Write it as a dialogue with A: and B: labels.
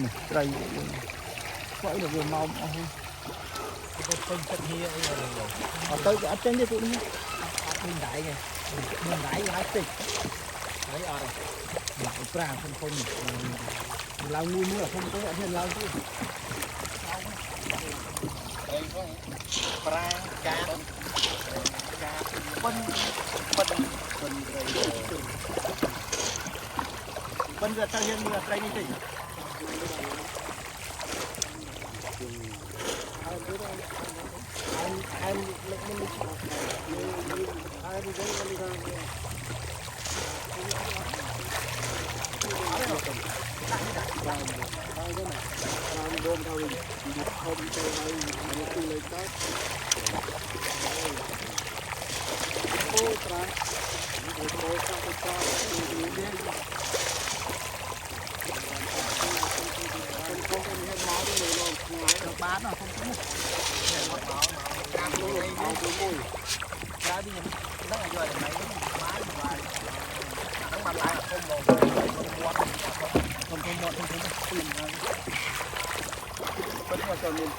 A: này cây vậy là vừa màu
B: phân chất hia
A: ở tới cái trên đi tụi nó
B: mình đáy lái tịch đấy ở đây pra không lao nuôi mua không có hiện lao chứ
C: đây có pra cá phân giờ tao hiện mưa cây như thế
B: bán mà không có một cam luôn đây ra đi nhầm nó là giờ này bán và nó mà lại là không một không tiền vẫn là cho mình